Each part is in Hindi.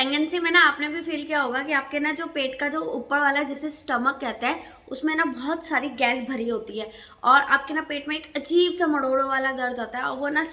प्रेगनेंसी में ना आपने भी फील किया होगा कि आपके ना जो पेट का जो ऊपर वाला जिसे स्टमक कहते हैं उसमें ना बहुत सारी गैस भरी होती है और आपके ना पेट में एक अजीब सा मड़ोड़ों वाला दर्द होता है और वो ना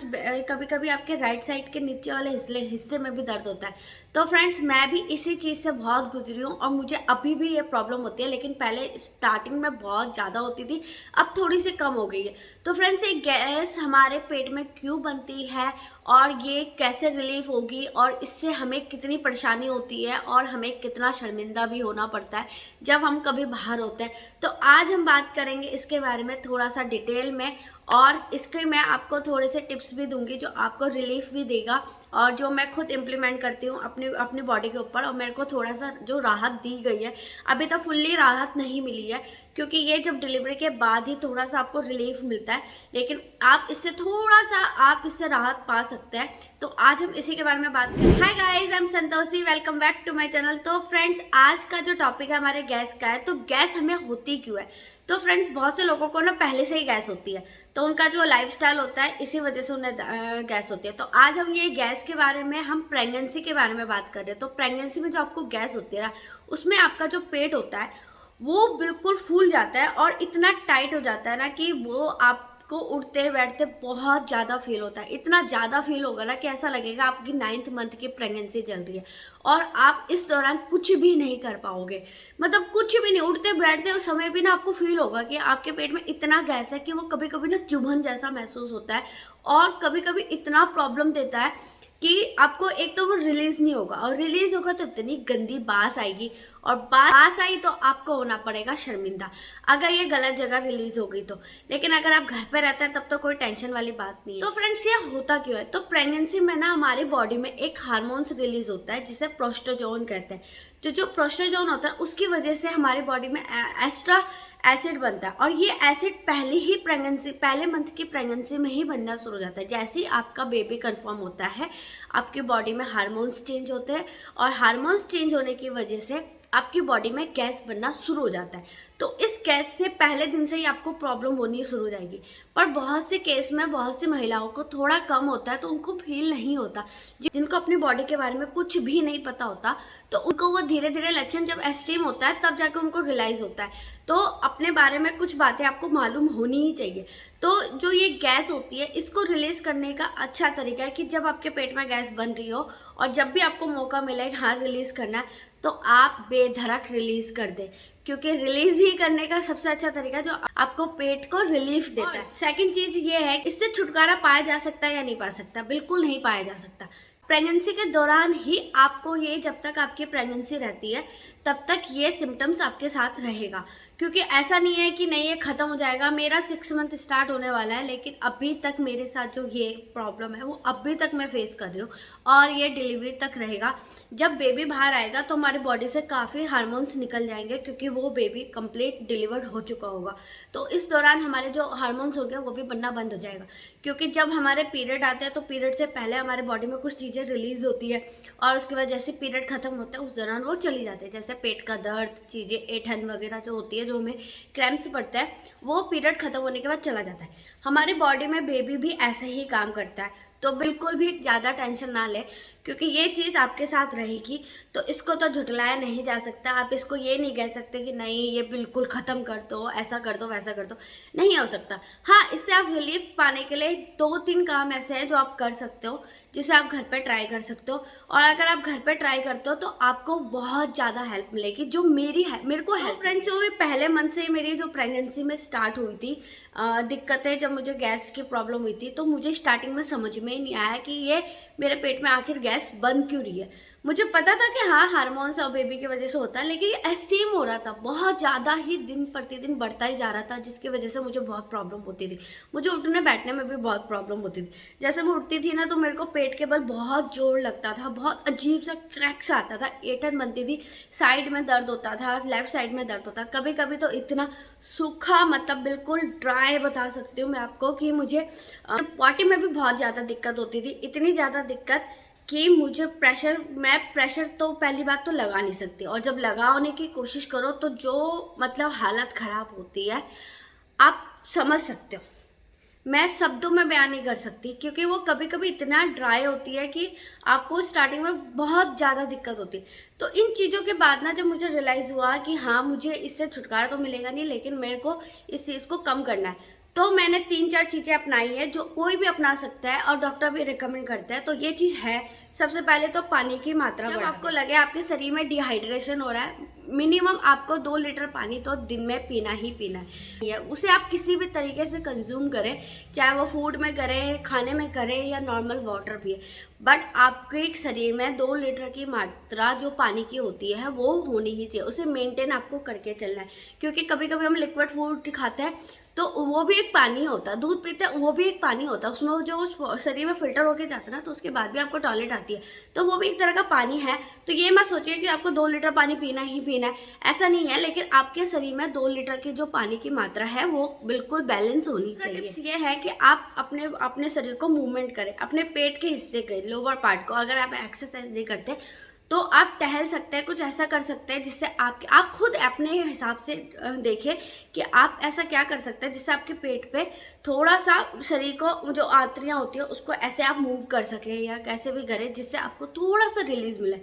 कभी कभी आपके राइट साइड के नीचे वाले हिस्से में भी दर्द होता है। तो फ्रेंड्स मैं भी इसी चीज़ से बहुत गुजरी हूँ और मुझे अभी भी ये प्रॉब्लम होती है, लेकिन पहले स्टार्टिंग में बहुत ज़्यादा होती थी, अब थोड़ी सी कम हो गई है। तो फ्रेंड्स ये गैस हमारे पेट में क्यों बनती है और ये कैसे रिलीफ होगी और इससे हमें कितनी परेशानी होती है और हमें कितना शर्मिंदा भी होना पड़ता है जब हम कभी बाहर होते हैं, तो आज हम बात करेंगे इसके बारे में थोड़ा सा डिटेल में। और इसके मैं आपको थोड़े से टिप्स भी दूंगी जो आपको रिलीफ भी देगा और जो मैं खुद इम्प्लीमेंट करती हूँ अपनी अपनी बॉडी के ऊपर, और मेरे को थोड़ा सा जो राहत दी गई है, अभी तक फुल्ली राहत नहीं मिली है क्योंकि ये जब डिलीवरी के बाद ही थोड़ा सा आपको रिलीफ मिलता है, लेकिन आप इससे राहत पा सकते हैं। तो आज हम इसी के बारे में बात करें। Hi guys, I am Santoshi, welcome back to my channel. तो फ्रेंड्स आज का जो टॉपिक है हमारे गैस का है। तो गैस हमें होती क्यों है? तो फ्रेंड्स बहुत से लोगों को ना पहले से ही गैस होती है, तो उनका जो लाइफस्टाइल होता है इसी वजह से उन्हें गैस होती है। तो आज हम ये गैस के बारे में, हम प्रेगनेंसी के बारे में बात कर रहे हैं। तो प्रेगनेंसी में जो आपको गैस होती है ना, उसमें आपका जो पेट होता है वो बिल्कुल फूल जाता है और इतना टाइट हो जाता है ना कि वो आपको उठते बैठते बहुत ज़्यादा फील होता है। इतना ज़्यादा फील होगा ना कि ऐसा लगेगा आपकी 9th मंथ की प्रेगनेंसी चल रही है और आप इस दौरान कुछ भी नहीं कर पाओगे, मतलब कुछ भी नहीं। उठते बैठते उस समय भी ना आपको फील होगा कि आपके पेट में इतना गैस है कि वो कभी कभी ना चुभन जैसा महसूस होता है और कभी कभी इतना प्रॉब्लम देता है कि आपको एक तो वो रिलीज नहीं होगा, और रिलीज होगा तो इतनी गंदी बास आएगी, और बास आई तो आपको होना पड़ेगा शर्मिंदा अगर ये गलत जगह रिलीज हो गई तो। लेकिन अगर आप घर पे रहते हैं तब तो कोई टेंशन वाली बात नहीं है। तो फ्रेंड्स ये होता क्यों है? तो प्रेगनेंसी में ना हमारी बॉडी में एक हार्मोन्स रिलीज होता है जिसे प्रोस्टोजोन कहते हैं। तो जो प्रोस्टोजोन होता है उसकी वजह से हमारी बॉडी में एक्स्ट्रा एसिड बनता है और ये एसिड पहले मंथ की प्रेगनेंसी में ही बनना शुरू हो जाता है। जैसे ही आपका बेबी कंफर्म होता है आपकी बॉडी में हार्मोन्स चेंज होते हैं और हार्मोन्स चेंज होने की वजह से आपकी बॉडी में गैस बनना शुरू हो जाता है। तो इस गैस से पहले दिन से ही आपको प्रॉब्लम होनी शुरू हो जाएगी, पर बहुत से केस में बहुत सी महिलाओं को थोड़ा कम होता है तो उनको फील नहीं होता। जिनको अपनी बॉडी के बारे में कुछ भी नहीं पता होता तो उनको वो धीरे धीरे लक्षण जब एक्सट्रीम होता है तब जाकर उनको रियलाइज होता है। तो अपने बारे में कुछ बातें आपको मालूम होनी ही चाहिए। तो जो ये गैस होती है इसको रिलीज करने का अच्छा तरीका है कि जब आपके पेट में गैस बन रही हो और जब भी आपको मौका मिले हाँ रिलीज करना है, तो आप बेधड़क रिलीज कर दें, क्योंकि रिलीज ही करने का सबसे अच्छा तरीका जो आपको पेट को रिलीफ देता है। सेकंड चीज ये है, इससे छुटकारा पाया जा सकता है या नहीं पा सकता? बिल्कुल नहीं पाया जा सकता। प्रेगनेंसी के दौरान ही आपको ये, जब तक आपकी प्रेगनेंसी रहती है तब तक ये सिम्टम्स आपके साथ रहेगा, क्योंकि ऐसा नहीं है कि नहीं ये ख़त्म हो जाएगा। मेरा 6 मंथ स्टार्ट होने वाला है लेकिन अभी तक मेरे साथ जो ये प्रॉब्लम है वो अभी तक मैं फेस कर रही हूँ और ये डिलीवरी तक रहेगा। जब बेबी बाहर आएगा तो हमारी बॉडी से काफ़ी हार्मोन्स निकल जाएंगे क्योंकि वो बेबी कंप्लीट डिलीवर्ड हो चुका होगा। तो इस दौरान हमारे जो हार्मोन्स हो गए वो भी बनना बंद हो जाएगा, क्योंकि जब हमारे पीरियड आते हैं तो पीरियड से पहले हमारे बॉडी में कुछ चीज़ें रिलीज होती है और उसके बाद जैसे पीरियड खत्म होता है उस दौरान वो चली जाती है। जैसे पेट का दर्द, चीज़ें, ऐंठन वगैरह जो होती है, जो हमें क्रैम्प्स पड़ता है, वो पीरियड खत्म होने के बाद चला जाता है। हमारी बॉडी में बेबी भी ऐसे ही काम करता है, तो बिल्कुल भी ज़्यादा टेंशन ना ले क्योंकि ये चीज़ आपके साथ रहेगी। तो इसको तो झुटलाया नहीं जा सकता। आप इसको ये नहीं कह सकते कि नहीं ये बिल्कुल ख़त्म कर दो, ऐसा कर दो, वैसा कर दो, नहीं हो सकता। हाँ, इससे आप रिलीफ पाने के लिए 2-3 काम ऐसे हैं जो आप कर सकते हो, जिसे आप घर पे ट्राई कर सकते हो। और अगर आप घर पे ट्राई करते हो तो आपको बहुत ज़्यादा हेल्प मिलेगी, जो मेरे को हेल्प। फ्रेंड्स जो पहले मंथ से मेरी जो प्रेगनेंसी में स्टार्ट हुई थी दिक्कतें, जब मुझे गैस की प्रॉब्लम हुई थी तो मुझे स्टार्टिंग में समझ में ही नहीं आया कि ये मेरे पेट में आखिर गैस बन क्यों रही है। मुझे पता था कि हाँ हार्मोन्स और बेबी की वजह से होता है, लेकिन ये एस्टीम हो रहा था, बहुत ज़्यादा ही दिन प्रतिदिन बढ़ता ही जा रहा था, जिसकी वजह से मुझे बहुत प्रॉब्लम होती थी। मुझे उठने बैठने में भी बहुत प्रॉब्लम होती थी। जैसे मैं उठती थी ना तो मेरे को पेट के बल बहुत जोर लगता था, बहुत अजीब सा क्रैक्स आता था, ऐंठन बनती थी, साइड में दर्द होता था, लेफ्ट साइड में दर्द होता था, कभी कभी तो इतना सूखा, मतलब बिल्कुल ड्राई बता सकती हूँ मैं आपको कि मुझे पॉटी में भी बहुत ज़्यादा दिक्कत होती थी। इतनी ज़्यादा दिक्कत कि मुझे प्रेशर तो पहली बात तो लगा नहीं सकती, और जब लगाने की कोशिश करो तो जो मतलब हालत ख़राब होती है आप समझ सकते हो। मैं शब्दों में बयान नहीं कर सकती, क्योंकि वो कभी कभी इतना ड्राई होती है कि आपको स्टार्टिंग में बहुत ज़्यादा दिक्कत होती है। तो इन चीज़ों के बाद ना जब मुझे रियलाइज़ हुआ कि हाँ, मुझे इससे छुटकारा तो मिलेगा नहीं, लेकिन मेरे को इस चीज़ को कम करना है, तो मैंने 3-4 चीज़ें अपनाई है जो कोई भी अपना सकता है और डॉक्टर भी रिकमेंड करता है। तो ये चीज़ है, सबसे पहले तो पानी की मात्रा बढ़ाना। जब आपको लगे आपके शरीर में डिहाइड्रेशन हो रहा है, मिनिमम आपको 2 लीटर पानी तो दिन में पीना ही पीना है। उसे आप किसी भी तरीके से कंज्यूम करें, चाहे वो फूड में करें, खाने में करें या नॉर्मल वाटर पिए, बट आपके शरीर में 2 लीटर की मात्रा जो पानी की होती है वो होनी ही चाहिए। उसे मेंटेन आपको करके चलना है, क्योंकि कभी कभी हम लिक्विड फूड खाते हैं तो वो भी एक पानी होता है, दूध पीते हैं वो भी एक पानी होता है, उसमें वो जो शरीर में फिल्टर होके जाता है ना, तो उसके बाद भी आपको टॉयलेट आती है, तो वो भी एक तरह का पानी है। तो ये मत सोचिए कि आपको 2 लीटर पानी पीना ही पीना है, ऐसा नहीं है। लेकिन आपके शरीर में 2 लीटर की जो पानी की मात्रा है वो बिल्कुल बैलेंस होनी चाहिए। टिप्स ये है कि आप अपने अपने शरीर को मूवमेंट करें, अपने पेट के हिस्से के लोअर पार्ट को। अगर आप एक्सरसाइज नहीं करते तो आप टहल सकते हैं, कुछ ऐसा कर सकते हैं जिससे आप खुद अपने हिसाब से देखें कि आप ऐसा क्या कर सकते हैं जिससे आपके पेट पे थोड़ा सा शरीर को जो आंतड़ियाँ होती है उसको ऐसे आप मूव कर सकें या कैसे भी करें जिससे आपको थोड़ा सा रिलीज मिले।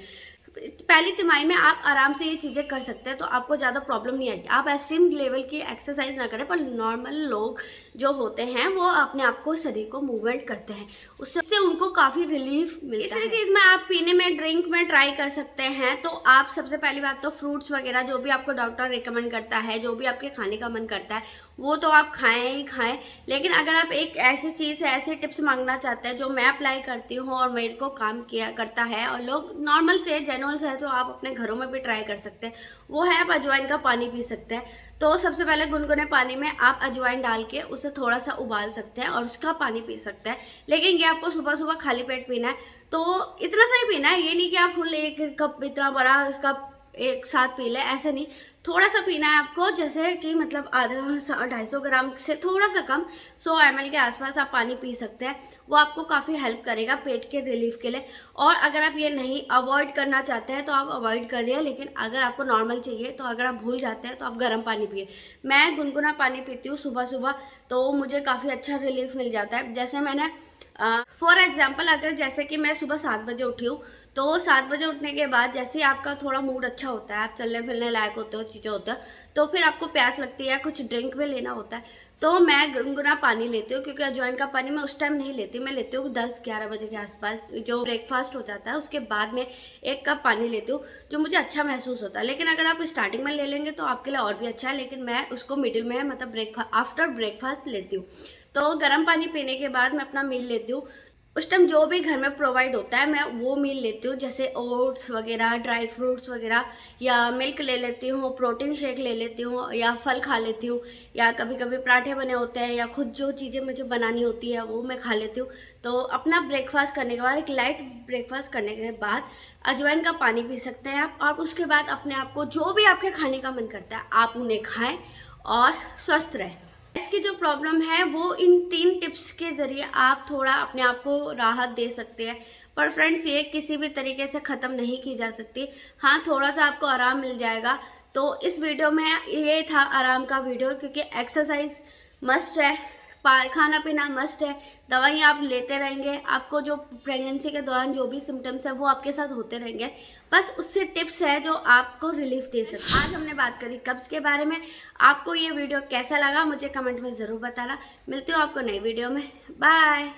पहली तिमाही में आप आराम से ये चीज़ें कर सकते हैं, तो आपको ज़्यादा प्रॉब्लम नहीं आएगी। आप एक्सट्रीम लेवल की एक्सरसाइज ना करें, पर नॉर्मल लोग जो होते हैं वो अपने आप को शरीर को मूवमेंट करते हैं, उससे उनको काफ़ी रिलीफ मिलता है। इसी चीज़ में आप पीने में, ड्रिंक में ट्राई कर सकते हैं। तो आप सबसे पहली बात तो फ्रूट्स वगैरह जो भी आपको डॉक्टर रिकमेंड करता है, जो भी आपके खाने का मन करता है वो तो आप खाएं ही खाएं। लेकिन अगर आप एक ऐसी चीज़ है, ऐसे टिप्स मांगना चाहते हैं जो मैं अप्लाई करती हूँ और मेरे को काम किया करता है और लोग नॉर्मल से जेनुअल है जो आप अपने घरों में भी ट्राई कर सकते हैं, वो है आप अजवाइन का पानी पी सकते हैं। तो सबसे पहले गुनगुने पानी में आप अजवाइन डाल के उसे थोड़ा सा उबाल सकते हैं और उसका पानी पी सकते हैं। लेकिन ये आपको सुबह सुबह खाली पेट पीना है, तो इतना सा ही पीना है, ये नहीं कि आप फुल 1 कप, इतना बड़ा कप एक साथ पी ले, ऐसे नहीं। थोड़ा सा पीना है आपको, जैसे कि मतलब आधा 250 ग्राम से थोड़ा सा कम, 100 ml के आसपास आप पानी पी सकते हैं। वो आपको काफ़ी हेल्प करेगा पेट के रिलीफ के लिए। और अगर आप ये नहीं अवॉइड करना चाहते हैं तो आप अवॉइड करिए, लेकिन अगर आपको नॉर्मल चाहिए तो अगर आप भूल जाते हैं तो आप गर्म पानी पिए। मैं गुनगुना पानी पीती हूँ सुबह सुबह, तो मुझे काफ़ी अच्छा रिलीफ मिल जाता है। जैसे मैंने फॉर एग्जाम्पल, अगर जैसे कि मैं सुबह 7 बजे उठी हूँ, तो 7 बजे उठने के बाद जैसे ही आपका थोड़ा मूड अच्छा होता है, आप चलने फिरने लायक होते हो, चीज़ें होता है, तो फिर आपको प्यास लगती है, कुछ ड्रिंक में लेना होता है, तो मैं गुनगुना पानी लेती हूँ। क्योंकि अजवाइन का पानी मैं उस टाइम नहीं लेती, मैं लेती हूँ 10-11 बजे के आसपास, जो ब्रेकफास्ट हो जाता है उसके बाद में 1 कप पानी लेती हूँ, जो मुझे अच्छा महसूस होता है। लेकिन अगर आप स्टार्टिंग में ले लेंगे तो आपके लिए और भी अच्छा है, लेकिन मैं उसको मिडिल में, मतलब आफ्टर ब्रेकफास्ट लेती हूँ। तो गर्म पानी पीने के बाद मैं अपना मील लेती हूँ। उस टाइम जो भी घर में प्रोवाइड होता है मैं वो मील लेती हूँ, जैसे ओट्स वगैरह, ड्राई फ्रूट्स वगैरह, या मिल्क ले लेती हूँ, प्रोटीन शेक ले लेती हूँ, या फल खा लेती हूँ, या कभी कभी पराठे बने होते हैं, या खुद जो चीज़ें मुझे बनानी होती है वो मैं खा लेती हूँ। तो अपना ब्रेकफास्ट करने के बाद, एक लाइट ब्रेकफास्ट करने के बाद अजवाइन का पानी पी सकते हैं आप। और उसके बाद अपने आप को जो भी आपके खाने का मन करता है आप उन्हें खाएँ और स्वस्थ रहें। इसकी जो प्रॉब्लम है वो इन 3 टिप्स के ज़रिए आप थोड़ा अपने आप को राहत दे सकते हैं। पर फ्रेंड्स, ये किसी भी तरीके से ख़त्म नहीं की जा सकती। हाँ, थोड़ा सा आपको आराम मिल जाएगा। तो इस वीडियो में ये था आराम का वीडियो, क्योंकि एक्सरसाइज मस्ट है, खाना पीना मस्ट है, दवाइयाँ आप लेते रहेंगे, आपको जो प्रेगनेंसी के दौरान जो भी सिम्टम्स है वो आपके साथ होते रहेंगे, बस उससे टिप्स है जो आपको रिलीफ दे सकते हैं। आज हमने बात करी कब्ज़ के बारे में। आपको ये वीडियो कैसा लगा मुझे कमेंट में ज़रूर बताना। मिलती हूँ आपको नई वीडियो में। बाय।